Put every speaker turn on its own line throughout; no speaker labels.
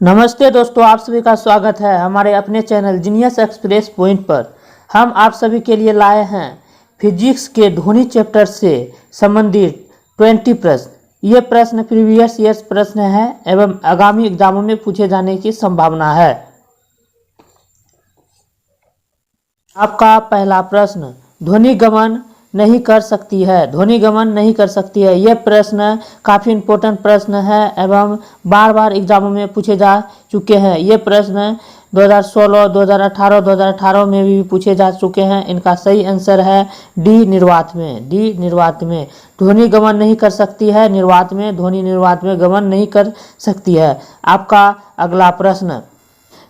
नमस्ते दोस्तों, आप सभी का स्वागत है हमारे अपने चैनल जीनियस एक्सप्रेस पॉइंट पर। हम आप सभी के लिए लाए हैं फिजिक्स के ध्वनि चैप्टर से संबंधित 20 प्रश्न। ये प्रश्न प्रीवियस ईयर्स प्रश्न है एवं आगामी एग्जामों में पूछे जाने की संभावना है। आपका पहला प्रश्न, ध्वनि गमन नहीं कर सकती है। ध्वनि गमन नहीं कर सकती है, यह प्रश्न काफ़ी इम्पोर्टेंट प्रश्न है एवं बार बार एग्जामों में पूछे जा चुके हैं। ये प्रश्न 2016, 2018, 2018 में भी पूछे जा चुके हैं। इनका सही आंसर है डी, निर्वात में। डी, निर्वात में ध्वनि गमन नहीं कर सकती है। निर्वात में, ध्वनि निर्वात में गमन नहीं कर सकती है। आपका अगला प्रश्न,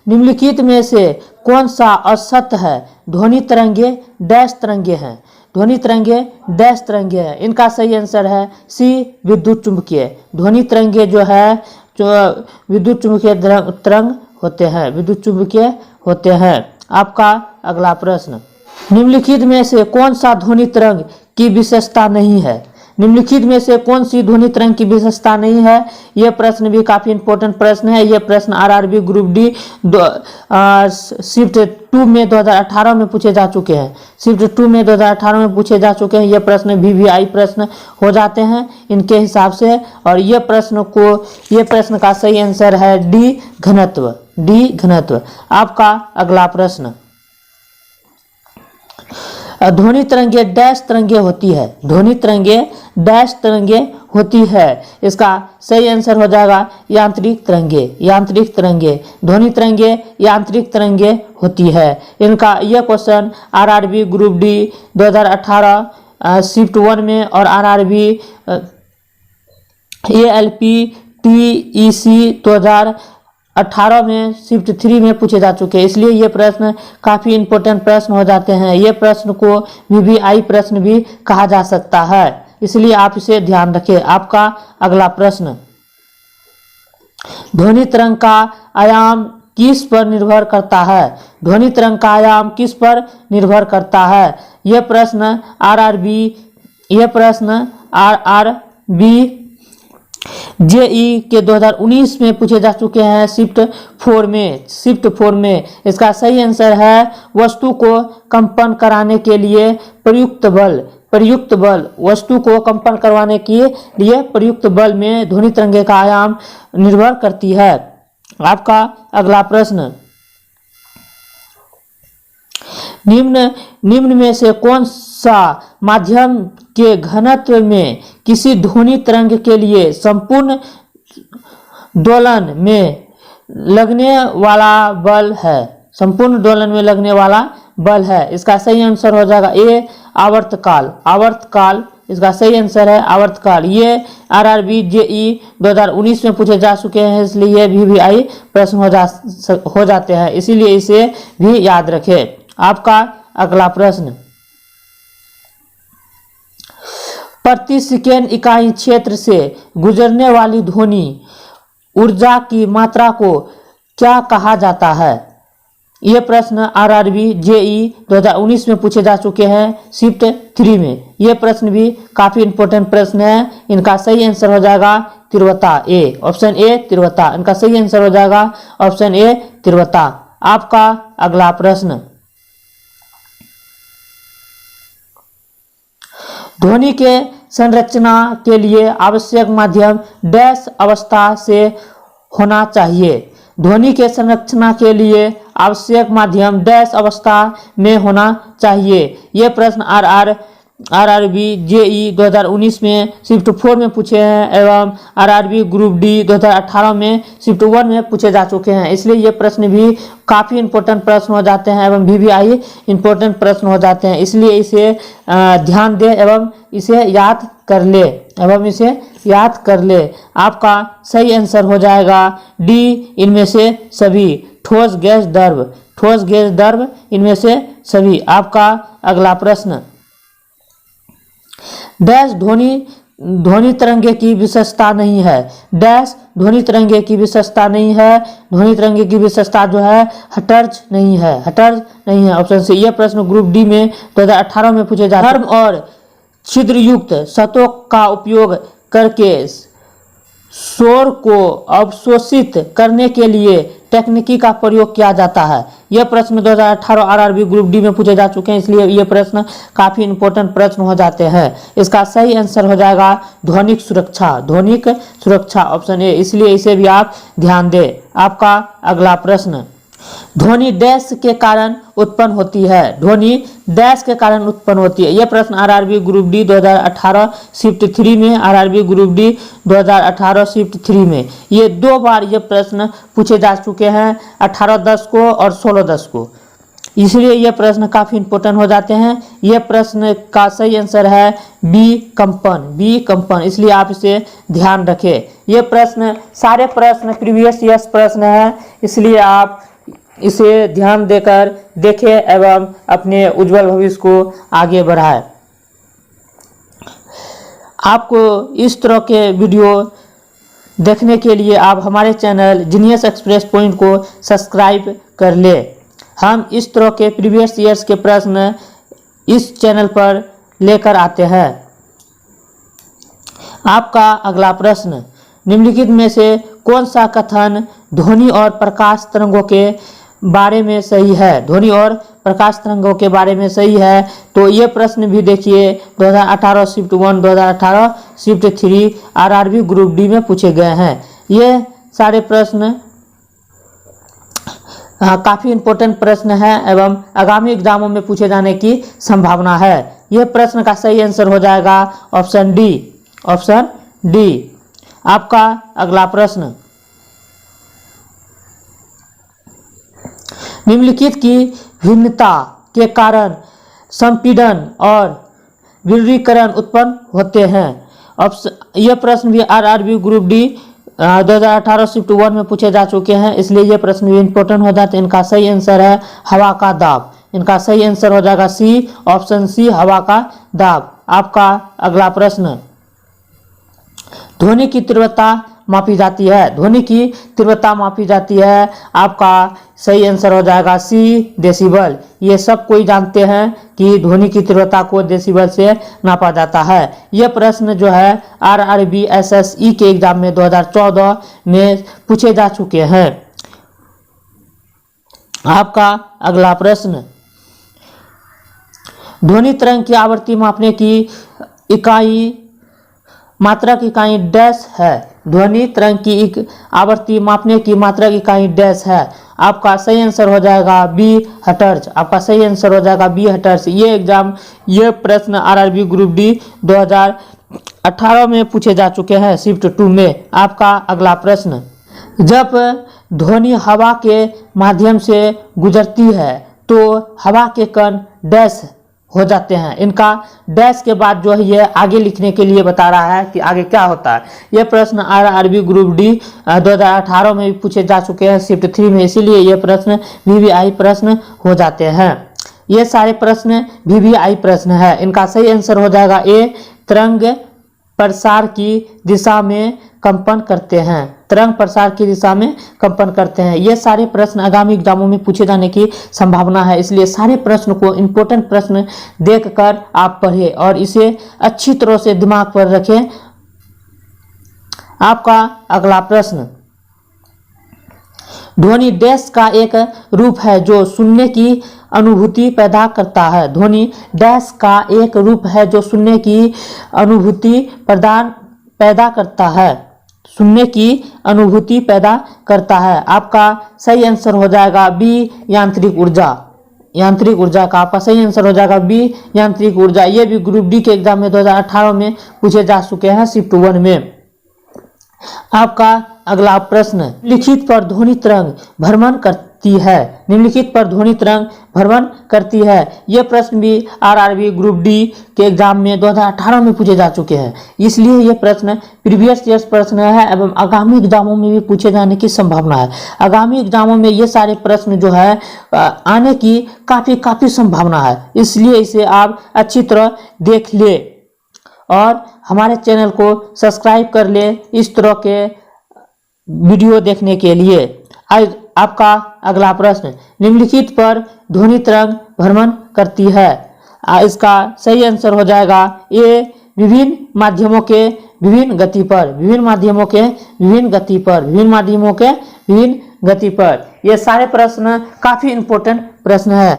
निम्नलिखित में से कौन सा असत्य है? ध्वनि तरंगे डैश तरंगे हैं। ध्वनि तरंगे डैश तरंगे हैं। इनका सही आंसर है सी, विद्युत चुंबकीय। ध्वनि तरंगे जो है जो विद्युत चुंबकीय तरंग होते हैं, विद्युत चुंबकीय होते हैं। आपका अगला प्रश्न, निम्नलिखित में से कौन सा ध्वनि तरंग की विशेषता नहीं है? निम्नलिखित में से कौन सी ध्वनि तरंग की विशेषता नहीं है? यह प्रश्न भी काफी इंपॉर्टेंट प्रश्न है। यह प्रश्न आरआरबी ग्रुप डी शिफ्ट 2 में 2018 में पूछे जा चुके हैं। शिफ्ट 2 में 2018 में पूछे जा चुके हैं। यह प्रश्न वीवीआई प्रश्न हो जाते हैं इनके हिसाब से। और यह प्रश्न का सही आंसर है डी, घनत्व। डी, घनत्व। आपका अगला प्रश्न, ध्वनि तरंगे डैश तरंगे होती है। ध्वनि तरंगे डैश तरंगे होती है। इसका सही आंसर हो जाएगा यांत्रिक तरंगे। यांत्रिक तरंगे, ध्वनि तरंगे यांत्रिक तरंगे होती है। इनका यह question RRB group D 2018 shift 1 में और आरआरबी एएलपी टीईसी 2018 में शिफ्ट 3 में पूछे जा चुके हैं। इसलिए ये प्रश्न काफ़ी इंपॉर्टेंट प्रश्न हो जाते हैं। ये प्रश्न को वीवीआई प्रश्न भी कहा जा सकता है, इसलिए आप इसे ध्यान रखें। आपका अगला प्रश्न, ध्वनि तरंग का आयाम किस पर निर्भर करता है? ध्वनि तरंग का आयाम किस पर निर्भर करता है? यह प्रश्न आरआरबी जेई के 2019 में पूछे जा चुके हैं शिफ्ट 4 में। शिफ्ट 4 में इसका सही आंसर है वस्तु को कंपन कराने के लिए प्रयुक्त बल। प्रयुक्त बल, वस्तु को कंपन करवाने के लिए प्रयुक्त बल में ध्वनि तरंगे का आयाम निर्भर करती है। आपका अगला प्रश्न, निम्न में से कौन सा माध्यम के घनत्व में किसी ध्वनि तरंग के लिए संपूर्ण दोलन में लगने वाला बल है? संपूर्ण दोलन में लगने वाला बल है। इसका सही आंसर हो जाएगा ए, आवर्तकाल। आवर्तकाल इसका सही आंसर है, आवर्तकाल। ये आरआरबी जेई 2019 में पूछे जा चुके हैं, इसलिए वीवीआई प्रश्न हो जाते हैं, इसीलिए इसे भी याद रखें। आपका अगला प्रश्न, प्रति सेकेंड इकाई क्षेत्र से गुजरने वाली ध्वनि ऊर्जा की मात्रा को क्या कहा जाता है? यह प्रश्न आरआरबी जेई 2019 में पूछे जा चुके हैं शिफ्ट 3 में। यह प्रश्न भी काफी इंपॉर्टेंट प्रश्न है। इनका सही आंसर हो जाएगा तीव्रता, ए, ऑप्शन ए, तीव्रता। इनका सही आंसर हो जाएगा ऑप्शन ए, तीव्रता। आपका अगला प्रश्न, ध्वनि के संरचना के लिए आवश्यक माध्यम डैश अवस्था से होना चाहिए। ध्वनि के संरचना के लिए आवश्यक माध्यम डैश अवस्था में होना चाहिए। यह प्रश्न आरआरबी जेई 2019 में शिफ्ट 4 में पूछे हैं एवं आरआरबी ग्रुप डी 2018 में शिफ्ट 1 में पूछे जा चुके हैं, इसलिए ये प्रश्न भी काफ़ी इंपॉर्टेंट प्रश्न हो जाते हैं एवं वीवीआई इंपॉर्टेंट प्रश्न हो जाते हैं, इसलिए इसे ध्यान दें एवं इसे याद कर ले। आपका सही आंसर हो जाएगा डी, इनमें से सभी। ठोस गैस द्रव, ठोस गैस द्रव इनमें से सभी। आपका अगला प्रश्न, डैश ध्वनि तरंगे की विशेषता नहीं है। डैश ध्वनि तरंगे की विशेषता नहीं है। ध्वनि तरंगे की विशेषता जो है हटर्ज नहीं है। हटर्ज नहीं है, ऑप्शन सी। यह प्रश्न ग्रुप डी में 2018 में पूछे जाते हैं। और छिद्र युक्त सतहों का उपयोग करके शोर को अवशोषित करने के लिए तकनीकी का प्रयोग किया जाता है? यह प्रश्न 2018 आरआरबी ग्रुप डी में पूछे जा चुके हैं, इसलिए ये प्रश्न काफी इंपॉर्टेंट प्रश्न हो जाते हैं। इसका सही आंसर हो जाएगा ध्वनिक सुरक्षा, ध्वनिक सुरक्षा ऑप्शन ए, इसलिए इसे भी आप ध्यान दें। आपका अगला प्रश्न, ध्वनि डैश के कारण उत्पन्न होती है? ध्वनि डैश के कारण उत्पन्न होती है। यह प्रश्न आरआरबी ग्रुप डी 2018 शिफ्ट 3 में, आरआरबी ग्रुप डी 2018 शिफ्ट 3 में ये 2 बार ये प्रश्न पूछे जा चुके हैं, 18/10 को और 16/10 को, इसलिए ये प्रश्न काफी इंपॉर्टेंट हो जाते हैं। यह प्रश्न का सही आंसर है बी कंपन, बी कंपन, इसलिए आप इसे ध्यान रखें। ये प्रश्न सारे प्रश्न प्रीवियस ईयर्स प्रश्न है, इसलिए आप इसे ध्यान देकर देखें एवं अपने उज्जवल भविष्य को आगे बढ़ाएं। आपको इस तरह के वीडियो देखने के लिए आप हमारे चैनल जीनियस एक्सप्रेस पॉइंट को सब्सक्राइब कर ले। हम इस तरह के प्रीवियस ईयर्स के प्रश्न इस चैनल पर लेकर आते हैं। आपका अगला प्रश्न, निम्नलिखित में से कौन सा कथन ध्वनि और प्रकाश तरंगों के बारे में सही है? ध्वनि और प्रकाश तरंगों के बारे में सही है, तो ये प्रश्न भी देखिए 2018 shift 1, 2018 shift 3 RRB group D में पूछे गए हैं। ये सारे प्रश्न काफी इंपॉर्टेंट प्रश्न है एवं आगामी एग्जामों में पूछे जाने की संभावना है। यह प्रश्न का सही आंसर हो जाएगा ऑप्शन डी, ऑप्शन डी। आपका अगला प्रश्न, निम्नलिखित की भिन्नता के कारण संपीड़न और विलरीकरण उत्पन्न होते हैं? यह प्रश्न भी आरआरबी ग्रुप डी 2018 शिफ्ट 1 में पूछे जा चुके हैं, इसलिए यह प्रश्न भी इंपॉर्टेंट हो जाते हैं। इनका सही आंसर है हवा का दाब, इनका सही आंसर हो जाएगा सी, ऑप्शन सी, हवा का दाब। आपका अगला प्रश्न, ध्वनि की तीव्रता मापी जाती है? ध्वनि की तीव्रता मापी जाती है, आपका सही आंसर हो जाएगा सी, डेसिबल। ये सब कोई जानते हैं कि ध्वनि की तीव्रता को डेसिबल से नापा जाता है। यह प्रश्न जो है आरआरबी एसएसई के एग्जाम में 2014 में पूछे जा चुके हैं। आपका अगला प्रश्न, ध्वनि तरंग की आवृत्ति मापने की इकाई, मात्रक इकाई डैश है? ध्वनि तरंग की आवृत्ति मापने की मात्रक इकाई डैश है? आपका सही आंसर हो जाएगा बी, हर्ट्ज। आपका सही आंसर हो जाएगा बी, हर्ट्ज। ये प्रश्न आरआरबी ग्रुप डी 2018 में पूछे जा चुके हैं शिफ्ट 2 में। आपका अगला प्रश्न, जब ध्वनि हवा के माध्यम से गुजरती है तो हवा के कण डैश हो जाते हैं। इनका डैश के बाद जो है ये आगे लिखने के लिए बता रहा है कि आगे क्या होता है। यह प्रश्न आरआरबी ग्रुप डी 2018 में भी पूछे जा चुके हैं शिफ्ट 3 में, इसीलिए ये प्रश्न वीवीआई प्रश्न हो जाते हैं। ये सारे प्रश्न वीवीआई प्रश्न है। इनका सही आंसर हो जाएगा ए, तरंग प्रसार की दिशा में कंपन करते हैं, तरंग प्रसार की दिशा में कंपन करते हैं। ये सारे प्रश्न आगामी एग्जामों में पूछे जाने की संभावना है, इसलिए सारे प्रश्न को इंपॉर्टेंट प्रश्न देखकर आप पढ़ें और इसे अच्छी तरह से दिमाग पर रखें। आपका अगला प्रश्न, ध्वनि डैश का एक रूप है जो सुनने की अनुभूति पैदा करता है? ध्वनि डैश का एक रूप है जो सुनने की अनुभूति पैदा करता है, सुनने की अनुभूति पैदा करता है। आपका सही आंसर हो जाएगा बी, यांत्रिक ऊर्जा। यांत्रिक ऊर्जा का आपका सही आंसर हो जाएगा बी, यांत्रिक ऊर्जा। ये भी ग्रुप डी के एग्जाम में 2018 में पूछे जा चुके हैं शिफ्ट 1 में। आपका अगला प्रश्न, निम्नलिखित पर ध्वनि तरंग भ्रमण करती है? निम्नलिखित पर ध्वनि तरंग भ्रमण करती है? यह प्रश्न भी आरआरबी ग्रुप डी के एग्जाम में 2018 में पूछे जा चुके हैं, इसलिए यह प्रश्न प्रीवियस ईयर्स प्रश्न है एवं आगामी एग्जामों में भी पूछे जाने की संभावना है। आगामी एग्जामों में ये सारे प्रश्न जो है आने की काफी संभावना है, इसलिए इसे आप अच्छी तरह देख ले और हमारे चैनल को सब्सक्राइब कर ले इस तरह के वीडियो देखने के लिए। आज आपका अगला प्रश्न, निम्नलिखित पर ध्वनि तरंग भ्रमण करती है? इसका सही आंसर हो जाएगा ए, विभिन्न माध्यमों के विभिन्न गति पर, विभिन्न माध्यमों के विभिन्न गति पर, विभिन्न माध्यमों के विभिन्न गति पर। ये सारे प्रश्न काफी इंपॉर्टेंट प्रश्न है।